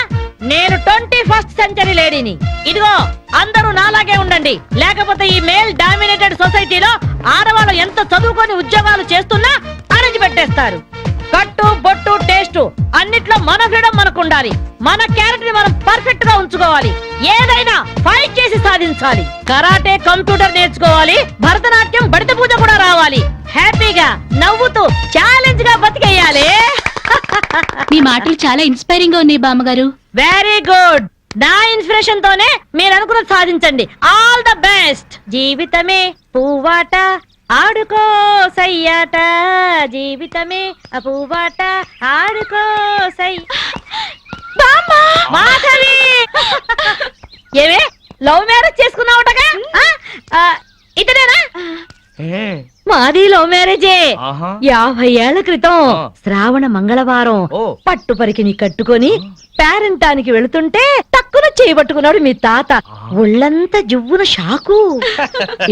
నేను 21st సెంచరీ లేడీని. ఇదిగో అందరూ నాలాగే ఉండండి, లేకపోతే ఈ మేల్ డామినేటెడ్ సొసైటీలో ఆడవాళ్ళు ఎంత చదువుకొని ఉద్యోగాలు చేస్తున్నా అరెంజ్ పెట్టేస్తారు. కట్టు బొట్టు టేస్ట్ అన్నిట్లో మన ఫ్రీడమ్ మనకు ఉండాలి. మన క్యారెక్టర్ ని మనం పర్ఫెక్ట్ గా ఉంచుకోవాలి. ఏదైనా ఫైట్ చేసి సాధించాలి. కరాటే, కంప్యూటర్ నేర్చుకోవాలి. భరతనాట్యం, బడిత పూజ కూడా రావాలి. హ్యాపీగా నవ్వుతూ ఛాలెంజ్ గా బతికేయాలి. మీ మాటలు చాలా ఇన్స్పైరింగ్ గా ఉన్నాయి బామ్మగారు. Very good. నా ఇన్స్పిరేషన్ తోనే మీరు అనుకున్నది సాధించండి. All the best. జీవితమే పువ్వాట, ఆడుకో సయ్యాట, జీవితమే పువ్వాట, ఆడుకో సై. మాధవి, ఏవే లవ్ మ్యారేజ్ చేసుకున్నావుటగా? ఇతనేనా? మాది లవ్ మ్యారేజే. 50 ఏళ్ల క్రితం శ్రావణ మంగళవారం పట్టు పరికిని కట్టుకొని పేరంటానికి వెళుతుంటే టక్కున చేయబట్టుకున్నాడు మీ తాత. ఒళ్ళంతా జువ్వున షాకు.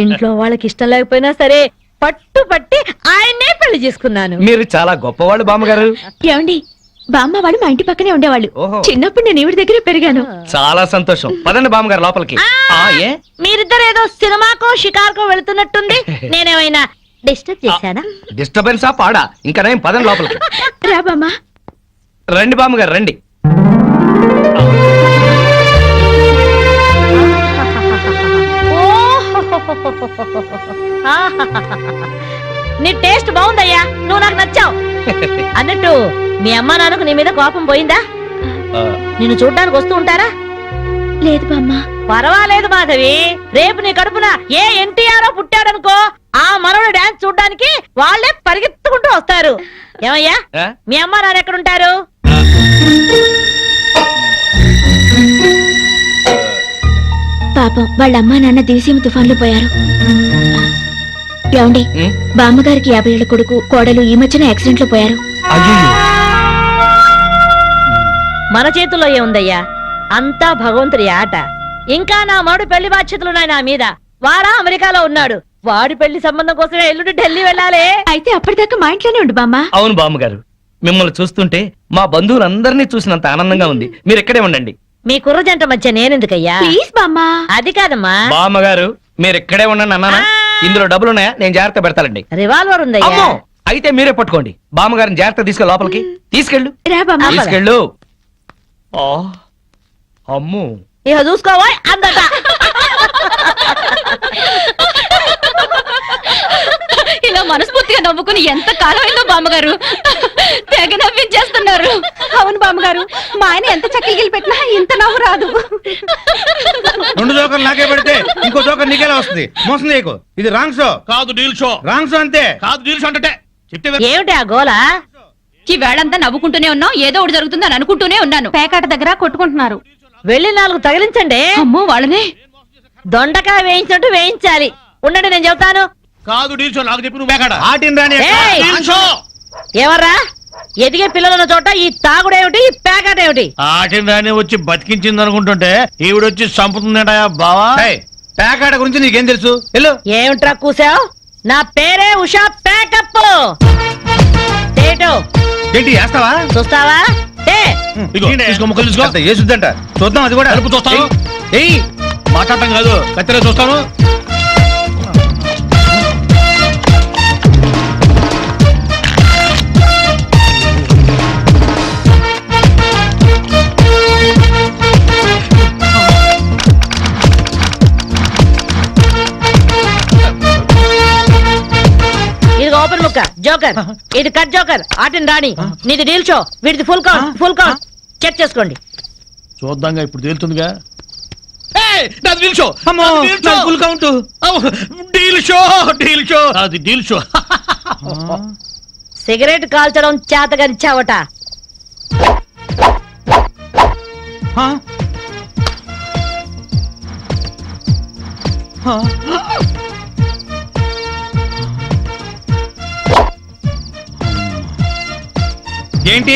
ఇంట్లో వాళ్ళకి ఇష్టం లేకపోయినా సరే పట్టు పట్టి ఆయన్నే పెళ్లి చేసుకున్నాను. మీరు చాలా గొప్పవాళ్ళు బామ్మగారు. ఏమండి, బామ్మ వాళ్ళు మా ఇంటి పక్కనే ఉండేవాళ్ళు. చిన్నప్పుడు నేను ఈవిడ దగ్గర పెరిగాను. చాలా సంతోషం. పదండి బామ్మగారు లోపలికి. ఏ మీరిద్దరు ఏదో సినిమాకో షికార్కో వెళుతున్నట్టుంది. నేనేమైనా డిస్టర్బ్ చేశానా? డిస్టర్బెన్స్ ఆ పాడా? ఇంకా నేను పదండి లోపలికి. రా బామ్మ. రండి బామ్మగారు రండి. నీ టేస్ట్ బాగుందయ్యా, నువ్వు నాకు నచ్చావు. అన్నట్టు మీ అమ్మా నాన్నకు నీ మీద కోపం పోయిందా? నిన్ను చూడ్డానికి వస్తూ ఉంటారా? లేదు బామ్మ. పర్వాలేదు మాధవి, రేపు నీ కడుపున ఏ ఎన్టీఆర్ పుట్టాడనుకో, ఆ మనవడు డాన్స్ చూడ్డానికి వాళ్ళే పరిగెత్తుకుంటూ వస్తారు. ఏమయ్యా, మీ అమ్మా నాన్న ఎక్కడుంటారు? పాపం వాళ్ళ అమ్మా నాన్న దివిసీమ తుఫాన్లో పోయారు. ఏమండి, బామ్మగారికి 50 ఏళ్ల కొడుకు కోడలు ఈ మధ్యన యాక్సిడెంట్ లో పోయారు. మన చేతుల్లో ఏముందయ్యా, అంతా భగవంతుడి ఆట. ఇంకా నా మాడు పెళ్లి బాధ్యతలున్నాయి నా మీద. వాడా అమెరికాలో ఉన్నాడు. వాడి పెళ్లి సంబంధం కోసమే ఎల్లుండి ఢిల్లీ వెళ్ళాలి. అయితే అప్పటిదాకా మా ఇంట్లోనే ఉండు బామ్మ. అవును బామ్మగారు, మిమ్మల్ని చూస్తుంటే మా బంధువులందరినీ చూసినంత ఆనందంగా ఉంది. మీరు ఇక్కడే ఉండండి. మీ కుర్ర జంట మధ్య నేనెందుకయ్యా ప్లీజ్ బామ్మా. అది కాదమ్మా బామ్మగారు మీరు ఇక్కడే ఉండండి అన్నానా? ఇందులో డబ్బులున్నాయా? నేను జాగ్రత్త పెడతానండి. రివాల్వర్ ఉందయ్యా అమ్మో అయితే మీరే పట్టుకోండి. బామ్మగారిని జాగ్రత్త తీసుకెళ్ళి లోపలికి తీసుకెళ్ళు. రా బామ్మా. తీసుకెళ్ళు. ఆ, అమ్ము ఇక చూసుకోవా అందట ఇలా మనస్ఫూర్తిగా నవ్వుకుని ఎంత కాలమైందో బామ్మగారు. తెగ నవ్వించేస్తున్నారు. అవును బామ్మగారు, మా ఆయన ఎంత చక్కగిలి పెట్టినా ఇంత నవ్వు రాదు. 2 జోకర్లు నాకే పెడితే ఇంకో జోకర్ నీకేలా వస్తుంది? మోసం చేయకు. ఇది రాంగ్ షో. కాదు డీల్ షో. రాంగ్ షో అంతే. కాదు డీల్ షో అంటే చెప్తే ఏమిటి ఆ గోల? ఈ వేళంతా నవ్వుకుంటూనే ఉన్నాం, ఏదో ఒకటి జరుగుతుందని అనుకుంటూనే ఉన్నాను. పేకాట దగ్గర కొట్టుకుంటున్నారు. వెళ్ళి 4 తగిలించండి. అమ్మో వాళ్ళనే. దొండకాయ వేయించినట్టు వేయించాలి. ఉండండి నేను చెబుతాను. కాదు డీల్ షో నాకు చెప్పి నువ్వు బేకాడ. ఆటిన్ రాని ఏయ్! Deal show. ఎవర్రా ఎదిగే పిల్లలున్న చోట ఈ తాగుడేమిటి, ఈ పేకాట ఏమిటి? ఆటిని రాని వచ్చి బతికించింది అనుకుంటుంటే ఈవిడొచ్చి చంపుతుందట బావా. పేకాట గురించి నీకేం తెలుసు? వెళ్ళు. ఏమిట్రా కూసావు? నా పేరే ఉషా పేకప్. ఏంటి వేస్తావా? చూస్తావా? ఇదిగో, తీసుకో, ముక్కలు తీసుకో. అంత ఏసుద్దంట. చూద్దాం అది కూడా. కలుపు చూస్తాను. ఏయ్ మాట్లాడటం కాదు, కత్తెర చూస్తాను. ఇది ఓపెన్ ముక్క జోకర్, ఇది కట్ జోకర్. ఆటిని రాణి, నీది డీల్ షో, వీటిది full count. Full count check చేసుకోండి. చూద్దాంగా ఇప్పుడు తేలుతుందిగా. నాది డీల్ షో. అమ్మో, నాది డీల్ షో. నాది full count. Deal show, deal show. అది డీల్ షో. సిగరెట్ కాల్చడం చేతగరిచావట. ఏంటి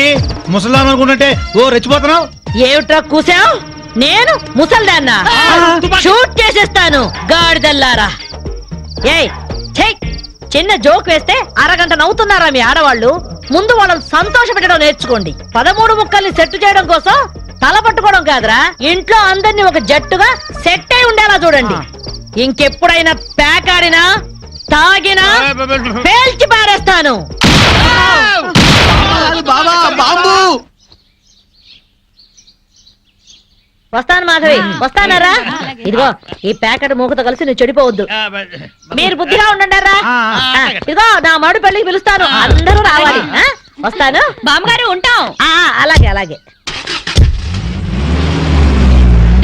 ముసలాం అనుకుంటుంటే ఓ రెచ్చిపోతున్నావు? ఏమిట్రా కూసావు? నేను ముసల్దాన్నా? షూట్ చేసేస్తాను గాడిదల్లారా. ఏయ్ ఛై! చిన్న జోక్ వేస్తే అరగంట నవ్వుతున్నారా మీ ఆడవాళ్ళు? ముందు వాళ్ళని సంతోష పెట్టడం నేర్చుకోండి. 13 ముక్కల్ని సెట్ చేయడం కోసం తల పట్టుకోవడం కాదురా, ఇంట్లో అందరినీ ఒక జట్టుగా సెట్ అయి ఉండేలా చూడండి. ఇంకెప్పుడైనా పేకాడినా తాగినా పేల్చి పారేస్తాను. బాబా బాంబు. వస్తాను మాధవి, వస్తానరా? ఇదిగో ఈ ప్యాకెట్ మూకతో కలిసి నువ్వు చెడిపోవద్దు. మీరు బుద్ధిగా ఉండండిరా. ఇదిగో నా మడు పెళ్లికి పిలుస్తాను, అందరూ రావాలి. వస్తాను బామ్మగారు, ఉంటాం. అలాగే అలాగే.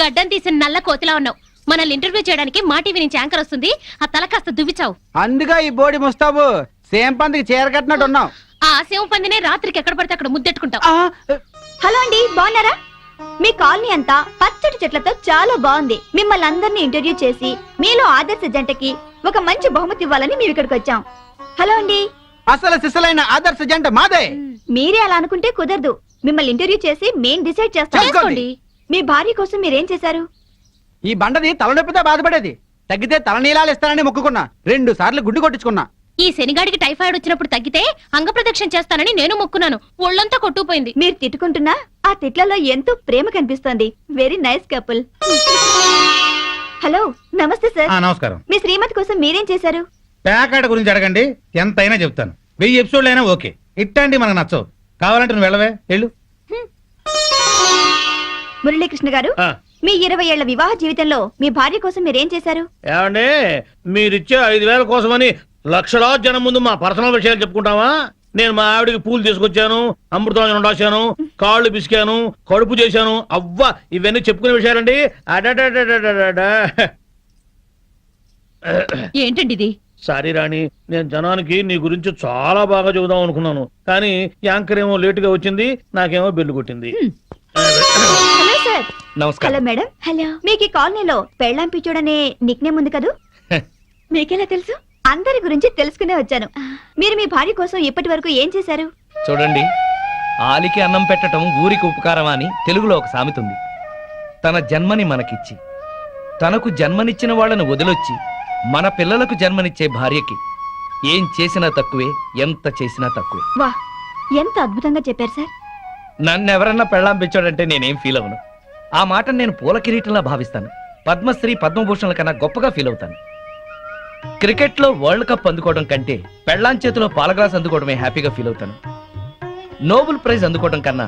గడ్డం తీసిన నల్ల కోతిలా ఉన్నావు. మనల్ని ఇంటర్వ్యూ చేయడానికి మా టీవీ నుంచి యాంకర్ వస్తుంది. ఆ తల కాస్త దువ్విచావు. అందుగా ఈ బోడి ముస్తాబు సేమ్ పందికి చీర కట్టినట్టు ఉన్నావు. ఆ శివ పందినే రాత్రికి ఎక్కడ పడితే అక్కడ ముద్దెట్టుకుంటావు. హలో అండి, బాగున్నారా? మీ కాలనీ అంతా పచ్చటి చెట్లతో చాలా బాగుంది. మిమ్మల్ని అందరినీ ఇంటర్వ్యూ చేసి మీలో ఆదర్శ జంటకి ఒక మంచి బహుమతి ఇవ్వాలని మేము ఇక్కడికి వచ్చాం. హలో అండి. అసలు సిసలైన ఆదర్శ జంట మాదే. మీరే అలా అనుకుంటే కుదరదు. మిమ్మల్ని ఇంటర్వ్యూ చేసి మేం డిసైడ్ చేస్తాం. చేసుకోండి. మీ భార్య కోసం మీరేం చేశారు? ఈ బండది తలనొప్పితో బాధపడేది. తగ్గితే తలనీలాలు ఇస్తానని మొక్కుకున్నా. 2 సార్లు గుడ్డు కొట్టించుకున్నా. ఈ శనిగాడికి టైఫాయిడ్ వచ్చినప్పుడు తగ్గితే అంగప్రదక్షిణ చేస్తానని నేను మొక్కున్నాను. ఒళ్ళంతా కొట్టుకుపోయింది. మీరు తిట్టుకుంటున్నా ఆ తిట్లలో ఎంతో ప్రేమ కనిపిస్తోంది. Very nice couple. హలో, నమస్తే సార్. నమస్కారం. మీ శ్రీమతి కోసం మీరేం చేశారు? పేకాట గురించి అడగండి, ఎంతైనా చెప్తాను. 1000 ఎపిసోడ్లు అయినా ఓకే. ఇట్లాంటి మనకు నచ్చవు. కావాలంటే నువ్వు వెళ్ళవే, వెళ్ళు. మురళీకృష్ణ గారు, మీ 20 ఏళ్ల వివాహ జీవితంలో మీ భార్య కోసం మీరేం చేశారు? ఏమండి మీరిచ్చే 5000 కోసమని లక్షలాది జనం ముందు మా పర్సనల్ విషయాలు చెప్పుకుంటావా? నేను మా ఆవిడికి పూలు తీసుకొచ్చాను, అమృతం రాశాను, కాళ్ళు పిసికాను, కడుపు చేశాను. అవ్వ ఇవన్నీ చెప్పుకునే విషయాలండి. ఏంటండి ఇది? సారీ రాణి, నేను జనానికి నీ గురించి చాలా బాగా చెబుదాం అనుకున్నాను, కానీ యాంకర్ ఏమో లేటుగా వచ్చింది, నాకేమో బెల్లు కొట్టింది. Hello sir. నమస్కారం. Hello madam. హలో. మీకు ఈ కాలనీలో పెళ్ళాం పిచ్చోడనే నిక్నేమ్ ఉంది కదూ? మీకెలా తెలుసు? అందరి గురించి తెలుసుకునే వచ్చాను. మీరు మీ భార్య కోసం ఇప్పటి వరకు ఏం చేశారు? చూడండి, ఆలికి అన్నం పెట్టడం ఊరికి ఉపకారమా అని తెలుగులో ఒక సామెత ఉంది. తన జన్మని మనకిచ్చి తనకు జన్మనిచ్చిన వాళ్ళను వదిలొచ్చి మన పిల్లలకు జన్మనిచ్చే భార్యకి ఏం చేసినా తక్కువే, ఎంత చేసినా తక్కువే. వా, ఎంత అద్భుతంగా చెప్పారు సార్. నన్ను ఎవరన్నా పెళ్ళాం పెంచాడంటే నేనేం ఫీల్ అవను. ఆ మాటను నేను పూల కిరీటంలా భావిస్తాను. పద్మశ్రీ పద్మభూషణల కన్నా గొప్పగా ఫీల్ అవుతాను. క్రికెట్లో వరల్డ్ కప్ అందుకోవడం కంటే పెళ్ళాం చేతిలో పాలగ్లాస్ అందుకోవడమే హ్యాపీగా ఫీల్ అవుతాను. నోబెల్ ప్రైజ్ అందుకోవడం కన్నా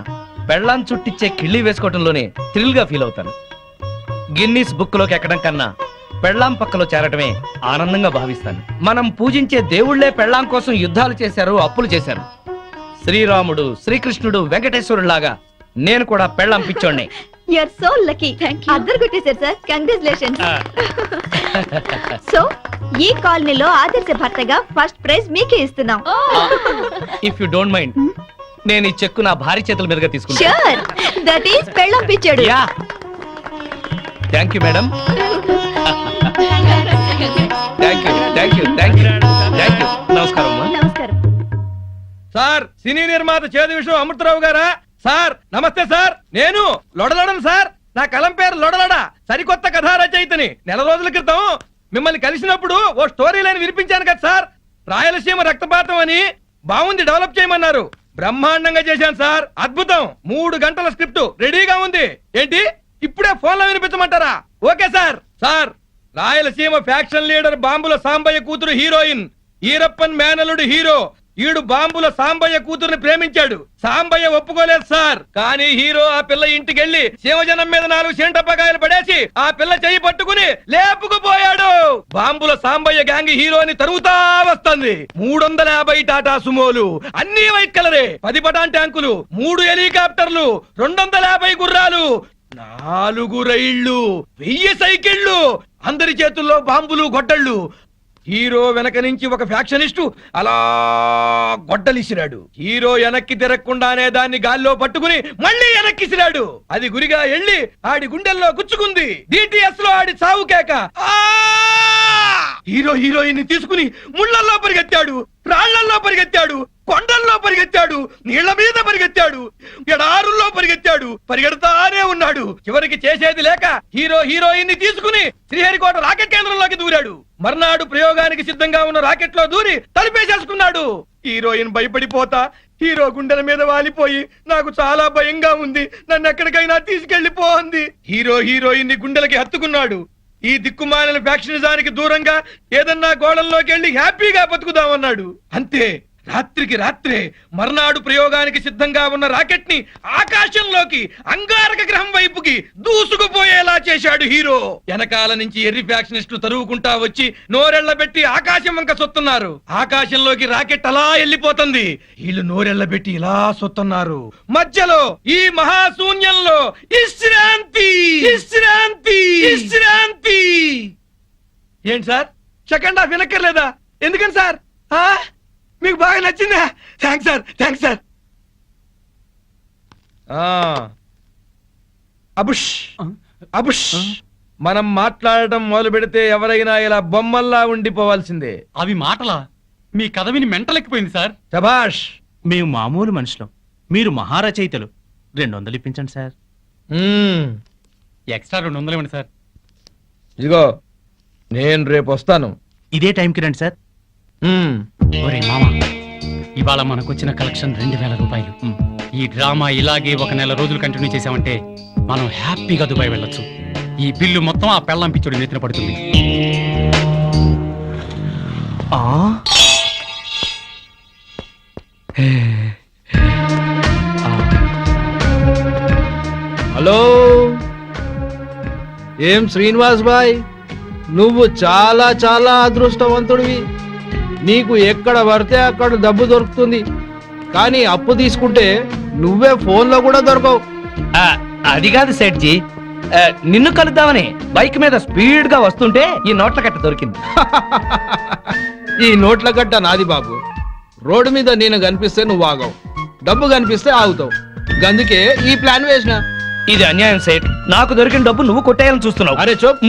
పెళ్ళాం చుట్టిచ్చే కిళ్ళి వేసుకోవడంలోనే థ్రిల్ గా ఫీల్ అవుతాను. గిన్నీస్ బుక్ లోకి ఎక్కడం కన్నా పెళ్ళాం పక్కలో చేరటమే ఆనందంగా భావిస్తాను. మనం పూజించే దేవుళ్లే పెళ్ళాం కోసం యుద్ధాలు చేశారు, అప్పులు చేశారు. శ్రీరాముడు, శ్రీకృష్ణుడు, వెంకటేశ్వరులాగా నేను కూడా పెళ్ళాం పిచ్చోడ్నే. You are so lucky. అద్దరు కొట్టేశారు సార్. కంగ్రాచులేషన్స్. సో ఈ కాలనీలో ఆదర్శ భర్తగా ఫస్ట్ ప్రైజ్ మీకే ఇస్తున్నాం. ఇఫ్ యు డోంట్ మైండ్, నేను ఈ చెక్కు నా భార్య చేతుల మీదుగా తీసుకుంటాను. ష్యూర్, దట్ ఈస్ పెళ్ళాం పిచ్చాడు. Yeah, thank you madam. Thank you, thank you, thank you, thank you. నమస్కారం అమ్మా. నమస్కారం సార్. సినీ నిర్మాత చేదు విషయం అమృతరావు గారా? సార్ నమస్తే సార్. నేను లొడలడను సార్. నా కలం పేరు లొడలడ. సరికొత్త కథా రచయితని. నెల రోజుల క్రితం మిమ్మల్ని కలిసినప్పుడు ఓ స్టోరీ లైన్ వినిపించాను కదా సార్. రాయలసీమ రక్తపాతం అని బాగుంది, డెవలప్ చేయమన్నారు. బ్రహ్మాండంగా చేశాను సార్. అద్భుతం. 3 గంటల స్క్రిప్ట్ రెడీగా ఉంది. ఏంటి ఇప్పుడే ఫోన్ లో వినిపించమంటారా? Okay sir. Sir, Rayalaseema faction leader బాంబుల సాంబయ్య కూతురు హీరోయిన్, ఈరప్పన్ మేనలుడు హీరో. ఈడు బాంబుల సాంబయ్య కూతురుని ప్రేమించాడు. సాంబయ్య ఒప్పుకోలేదు సార్. కానీ హీరో ఆ పిల్ల ఇంటికెళ్లి శివజనం మీద 4 సెంటపకాయలు పడేసి ఆ పిల్ల చెయ్యి పట్టుకుని లేపుకుపోయాడు. బాంబుల సాంబయ్య గ్యాంగ్ హీరోని తరుగుతా వస్తుంది. 350 టాటా సుమోలు, అన్ని వైట్ కలరే, 10 పటాన్ ట్యాంకులు, 3 హెలికాప్టర్లు, 250 గుర్రాలు, 4 రైళ్లు, 1000 సైకిళ్లు, అందరి చేతుల్లో బాంబులు, గొడ్డళ్ళు. హీరో వెనక నుంచి ఒక ఫ్యాక్షనిస్టు అలా గొడ్డలిసిరాడు. హీరో వెనక్కి తిరగకుండానే దాన్ని గాల్లో పట్టుకుని మళ్ళీ వెనక్కిసిరాడు. అది గురిగా ఎళ్ళి ఆడి గుండెల్లో గుచ్చుకుంది. డిటిఎస్ లో ఆడి చావు కేక. హీరో హీరోయిన్ ని తీసుకుని ముళ్ళల్లో పరిగెత్తాడు, రాళ్లల్లో పరిగెత్తాడు, కొండల్లో పరిగెత్తాడు, నీళ్ల మీద పరిగెత్తాడు, ఎడారుల్లో పరిగెత్తాడు. పరిగెడతానే ఉన్నాడు. చివరికి చేసేది లేక హీరో హీరోయిన్ ని తీసుకుని శ్రీహరికోట రాకెట్ కేంద్రంలోకి దూరాడు. మర్నాడు ప్రయోగానికి సిద్ధంగా ఉన్న రాకెట్ లో దూరి తలిపేసేసుకున్నాడు. హీరోయిన్ భయపడిపోతా హీరో గుండెల మీద వాలిపోయి నాకు చాలా భయంగా ఉంది, నన్ను ఎక్కడికైనా తీసుకెళ్లిపో అంది. హీరో హీరోయిన్ ని గుండెలకి హత్తుకున్నాడు. ఈ దిక్కుమాలిన ఫ్యాక్షనిజానికి దూరంగా ఏదన్నా గోడల్లోకి వెళ్లి హ్యాపీగా బతుకుదామన్నాడు. అంతే, రాత్రికి రాత్రే మర్నాడు ప్రయోగానికి సిద్ధంగా ఉన్న రాకెట్ ని ఆకాశంలోకి అంగారక గ్రహం వైపుకి దూసుకుపోయేలా చేశాడు హీరో. వెనకాల నుంచి ఎర్రి ఫ్యాక్షనిస్టులు తరువుకుంటా వచ్చి నోరెళ్లబెట్టి ఆకాశం వంక సొత్తున్నారు. ఆకాశంలోకి రాకెట్ అలా వెళ్ళిపోతుంది. వీళ్ళు నోరెళ్లబెట్టి ఇలా సొత్తున్నారు. మధ్యలో ఈ మహాశూన్యంలో విశ్రాంతి, విశ్రాంతి, విశ్రాంతి. ఏంటి సార్, సెకండ్ హాఫ్ వినక్కర్లేదా? ఎందుకని సార్? మీకు బాగా నచ్చిందా? Thanks sir, thanks sir. అబుష్ అబుష్. మనం మాట్లాడటం మొదలు పెడితే ఎవరైనా ఇలా బొమ్మల్లా ఉండిపోవాల్సిందే. అవి మాటలా? మీ కథ విని మెంటలెక్కిపోయింది సార్. శభాష్. మేము మామూలు మనుషులం, మీరు మహారచయితలు. 200 ఇప్పించండి సార్. ఎక్స్ట్రా 200 ఇవ్వండి సార్. ఇదిగో నేను రేపు వస్తాను. ఇదే టైంకి రండి సార్. ఒరే మామ, ఇవాళ మనకొచ్చిన కలెక్షన్ 2000 రూపాయలు. ఈ డ్రామా ఇలాగే 1 నెల రోజులు కంటిన్యూ చేసామంటే మనం హ్యాపీగా దుబాయ్ వెళ్ళొచ్చు. ఈ బిల్లు మొత్తం ఆ పెళ్ళాం పిచ్చుడి నెత్తిన పడుతుంది. హలో, ఏం శ్రీనివాస్ బాయ్, నువ్వు చాలా చాలా అదృష్టవంతుడివి. నీకు ఎక్కడ పడితే అక్కడ డబ్బు దొరుకుతుంది, కానీ అప్పు తీసుకుంటే నువ్వే ఫోన్లో కూడా దొరకవు. అది కాదు సెట్జీ, నిన్ను కలుద్దామని బైక్ మీద స్పీడ్ గా వస్తుంటే ఈ నోట్ల కట్ట దొరికింది. ఈ నోట్ల కట్ట నాది బాబు. రోడ్డు మీద నేను కనిపిస్తే నువ్వు ఆగవు, డబ్బు కనిపిస్తే ఆగుతావు. అందుకే ఈ ప్లాన్ వేసిన. ఇది అన్యాయం సేట్. నాకు దొరికిన డబ్బు నువ్వు కొట్టేయాలని చూస్తున్నావు. అరే చూప్,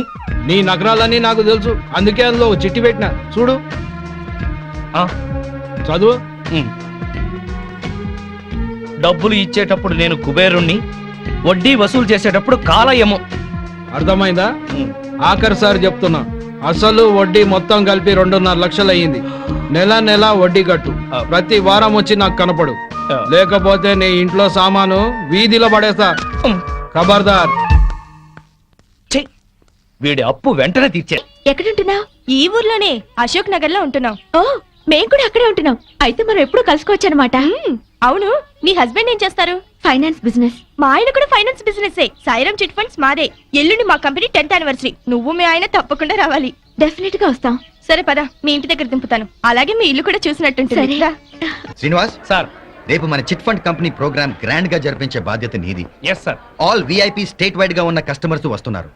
నీ నగరాలన్నీ నాకు తెలుసు. అందుకే అందులో చిట్టి పెట్టిన, చూడు, చదువు. డబ్బులు ఇచ్చేటప్పుడు నేను కుబేరుణ్ణి, వడ్డీ వసూలు చేసేటప్పుడు కాలయము. అర్థమైందా? ఆఖరి సార్ చెప్తున్నా, అసలు వడ్డీ మొత్తం కలిపి 2.5 లక్షలు అయ్యింది. నెల నెల వడ్డీ కట్టు. ప్రతి వారం వచ్చి నాకు కనపడు, లేకపోతే నీ ఇంట్లో సామాను వీధిలో పడేస్తా. ఖబర్దార్. వీడి అప్పు వెంటనే తీర్చే. ఎక్కడుంటున్నావు? ఈ ఊర్లోనే అశోక్ నగర్ లో ఉంటున్నాం. ఓ, మేం కూడా అక్కడే ఉంటున్నాం. అయితే మనం ఎప్పుడు కలుసుకోవచ్చు అనమాట. అవును, నీ హస్బెండ్ ఏం చేస్తారు? Finance business. మా ఆయన కూడా finance business. Sairam chit funds మాదే. ఎల్లుండి మా కంపెనీ 10th యానివర్సరీ. నువ్వు మీ ఆయన తప్పకుండా రావాలి. డెఫినెట్ గా వస్తాం. సరే పద, మీ ఇంటి దగ్గర దింపుతాను. అలాగే మీ ఇల్లు కూడా చూసినట్టుంటుంది. శ్రీనివాస్, సార్. రేపు మన chit fund company programme grand గా జరిపించే బాధ్యత నీది. Yes sir. All VIP statewide గా ఉన్న కస్టమర్స్ వస్తున్నారు.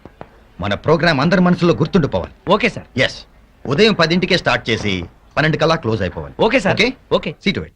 మన ప్రోగ్రామ్ అందరి మనసులో గుర్తుండిపోవాలి. Okay sir. ఎస్, ఉదయం 10ంటికే స్టార్ట్ చేసి 12 కల్లా క్లోజ్ అయిపోవాలి. Okay sir. Okay okay. See to it.